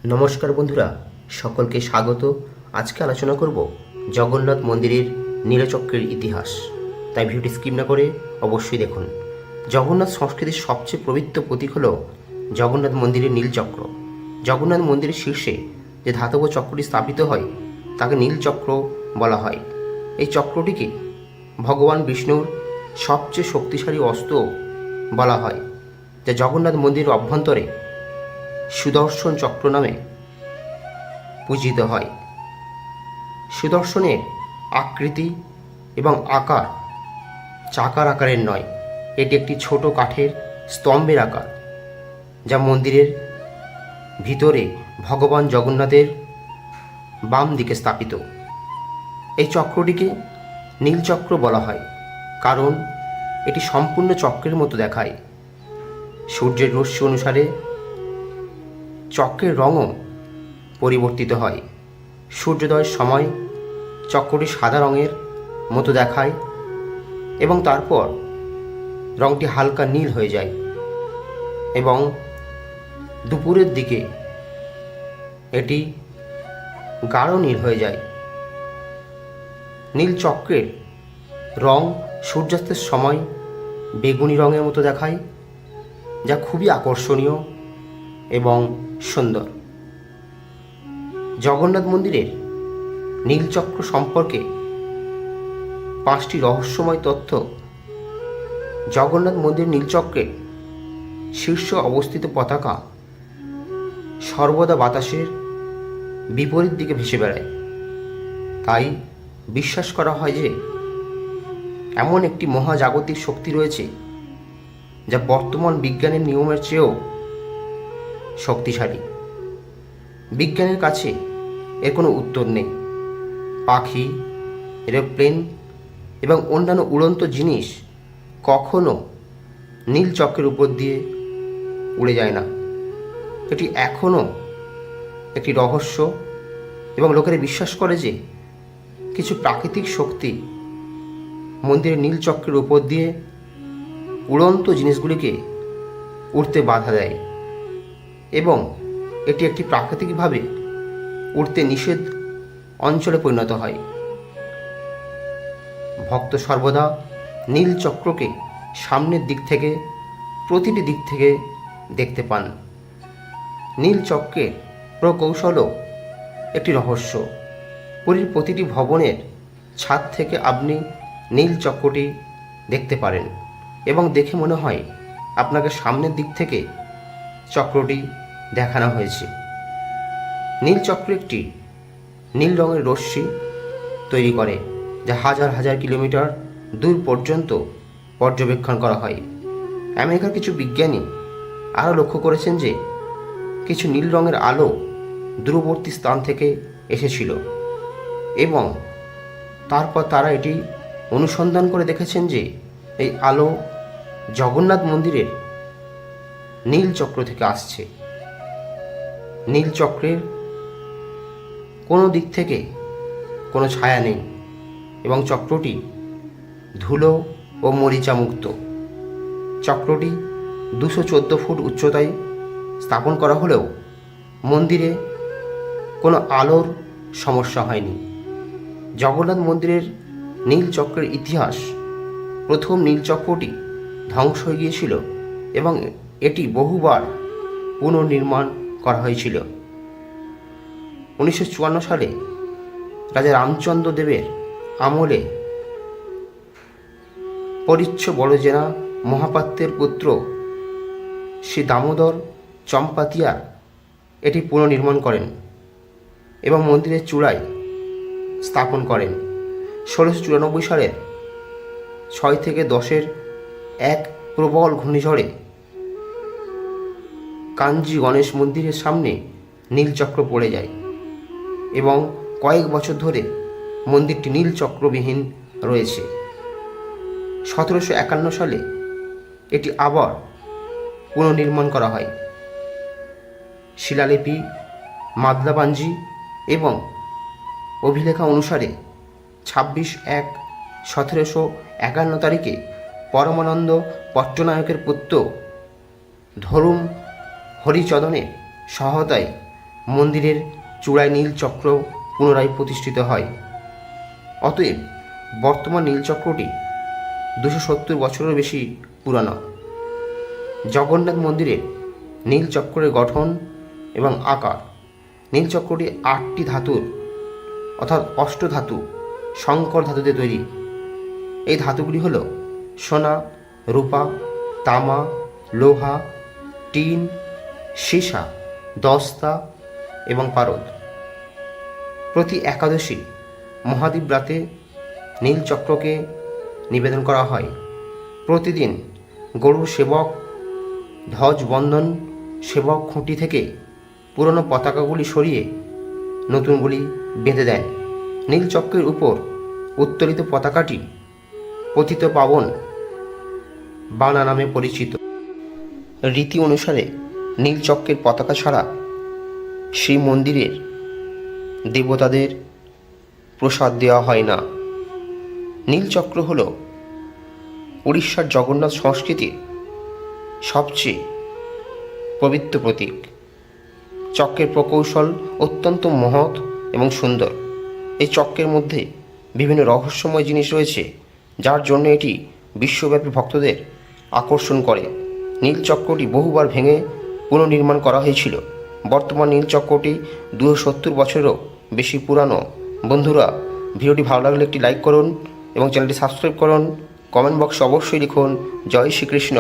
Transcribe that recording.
নমস্কার বন্ধুরা, সকলকে স্বাগত। আজকে আলোচনা করব জগন্নাথ মন্দিরের নীলচক্রের ইতিহাস। তাই ভিডিওটি স্কিপ না করে অবশ্যই দেখুন। জগন্নাথ সংস্কৃতির সবচেয়ে পবিত্র প্রতীক হল জগন্নাথ মন্দিরের নীলচক্র। জগন্নাথ মন্দিরের শীর্ষে যে ধাতব চক্রটি স্থাপিত হয় তাকে নীলচক্র বলা হয়। এই চক্রটিকে ভগবান বিষ্ণুর সবচেয়ে শক্তিশালী অস্ত্র বলা হয়, যা জগন্নাথ মন্দিরের অভ্যন্তরে সুদর্শন চক্র নামে পূজিত হয়। সুদর্শনের আকৃতি এবং আকার চাকার আকারের নয়, এটি একটি ছোট কাঠের স্তম্ভের আকার, যা মন্দিরের ভিতরে ভগবান জগন্নাথের বাম দিকে স্থাপিত। এই চক্রটিকে নীলচক্র বলা হয় কারণ এটি সম্পূর্ণ চক্রের মতো দেখায়। সূর্যের রশ্মি অনুসারে চক্রের রঙও পরিবর্তিত হয়। সূর্যোদয়ের সময় চক্রটি সাদা রঙের মতো দেখায় এবং তারপর রঙটি হালকা নীল হয়ে যায় এবং দুপুরের দিকে এটি গাঢ় নীল হয়ে যায়। নীল চক্রের রং সূর্যাস্তের সময় বেগুনি রঙের মতো দেখায়, যা খুবই আকর্ষণীয় এবং সুন্দর। জগন্নাথ মন্দিরের নীলচক্র সম্পর্কে 5টি রহস্যময় তথ্য। জগন্নাথ মন্দির নীলচক্রের শীর্ষে অবস্থিত পতাকা সর্বদা বাতাসের বিপরীত দিকে ভেসে বেড়ায়। তাই বিশ্বাস করা হয় যে এমন একটি মহাজাগতিক শক্তি রয়েছে যা বর্তমান বিজ্ঞানের নিয়মের চেয়েও শক্তিশালী। বিজ্ঞানের কাছে এর কোনো উত্তর নেই। পাখি, এরোপ্লেন এবং অন্যান্য উড়ন্ত জিনিস কখনো নীল চক্রের উপর দিয়ে উড়ে যায় না। এটি এখনও একটি রহস্য এবং লোকেরা বিশ্বাস করে যে কিছু প্রাকৃতিক শক্তি মন্দিরের নীল চক্রের উপর দিয়ে উড়ন্ত জিনিসগুলিকে উড়তে বাধা দেয় এবং এটি একটি প্রাকৃতিকভাবে উড়তে নিষেধ অঞ্চলে পরিণত হয়। ভক্ত সর্বদা নীল চক্রকে সামনের দিক থেকে প্রতিটি দিক থেকে দেখতে পান। নীল চক্রের প্রকৌশলও একটি রহস্য। পুরীর প্রতিটি ভবনের ছাদ থেকে আপনি নীল চক্রটি দেখতে পারেন এবং দেখে মনে হয় আপনাকে সামনের দিক থেকে চক্রটি দেখানো হয়েছে। নীল চক্র একটি নীল রঙের রশ্মি তৈরি করে, যা হাজার হাজার কিলোমিটার দূর পর্যন্ত পর্যবেক্ষণ করা হয়। আমেরিকার কিছু বিজ্ঞানী আরও লক্ষ্য করেছেন যে কিছু নীল রঙের আলো দূরবর্তী স্থান থেকে এসেছিল এবং তারপর তারা এটি অনুসন্ধান করে দেখেছেন যে এই আলো জগন্নাথ মন্দিরের নীল চক্র থেকে আসছে। নীল চক্রের কোনো দিক থেকে কোনো ছায়া নেই এবং চক্রটি ধুলো ও মরিচা মুক্ত। চক্রটি 214 ফুট উচ্চতায় স্থাপন করা হলেও মন্দিরে কোনো আলোর সমস্যা হয়নি। জগন্নাথ মন্দিরের নীল চক্রের ইতিহাস। প্রথম নীল চক্রটি ধ্বংস হয়ে গিয়েছিল এবং এটি বহুবার পুনর্নির্মাণ করা হয়েছিল। 1954 সালে রাজা রামচন্দ্র দেবের আমলে পরিচ্ছ বড়জেনা মহাপাত্রের পুত্র শ্রী দামোদর চম্পাতিয়া এটি পুনর্নির্মাণ করেন এবং মন্দিরের চূড়ায় স্থাপন করেন। 1694 সালের 6 থেকে 10-এর এক প্রবল ঘূর্ণিঝড়ে কাঞ্জি গণেশ মন্দিরের সামনে নীলচক্র পড়ে যায় এবং কয়েক বছর ধরে মন্দিরটি নীলচক্রবিহীন রয়েছে। 1751 সালে এটি আবার পুনর্নির্মাণ করা হয়। শিলালিপি, মাদলাপাঞ্জি এবং অভিলেখা অনুসারে 26/1/1751 তারিখে পরমানন্দ পট্টনায়কের পুত্র ধরুম হরিচদনের সহায়তায় মন্দিরের চূড়ায় নীল চক্র পুনরায় প্রতিষ্ঠিত হয়। অতএব বর্তমান নীলচক্রটি 270 বছরেরও বেশি পুরানো। জগন্নাথ মন্দিরের নীলচক্রের গঠন এবং আকার। নীলচক্রটি 8টি ধাতুর অর্থাৎ অষ্টধাতু সংকর ধাতুতে তৈরি। এই ধাতুগুলি হল সোনা, রূপা, তামা, লোহা, টিন, সীসা, দস্তা এবং পারদ। প্রতি একাদশী মহাদীপ রাতে নীলচক্রকে নিবেদন করা হয়। প্রতিদিন গরুর সেবক ধ্বজবন্ধন সেবক খুঁটি থেকে পুরনো পতাকাগুলি সরিয়ে নতুনগুলি বেঁধে দেন। নীলচক্রের উপর উত্তোলিত পতাকাটি পতিত পাবন বানা নামে পরিচিত। রীতি অনুসারে নীলচক্রের পতাকা ছাড়া শ্রী মন্দিরের দেবতাদের প্রসাদ দেওয়া হয় না। নীলচক্র হল উড়িষ্যার জগন্নাথ সংস্কৃতির সবচেয়ে পবিত্র প্রতীক। চক্রের প্রকৌশল অত্যন্ত মহৎ এবং সুন্দর। এই চক্রের মধ্যে বিভিন্ন রহস্যময় জিনিস রয়েছে, যার জন্য এটি বিশ্বব্যাপী ভক্তদের আকর্ষণ করে। নীলচক্রটি বহুবার ভেঙে পুনর্নির্মাণ করা হয়েছিল। বর্তমান নীলচক্রটি 270 বছরেরও বেশি পুরানো। বন্ধুরা, ভিডিওটি ভালো লাগলে একটি লাইক করুন এবং চ্যানেলটি সাবস্ক্রাইব করুন। কমেন্ট বক্সে অবশ্যই লিখুন জয় শ্রীকৃষ্ণ।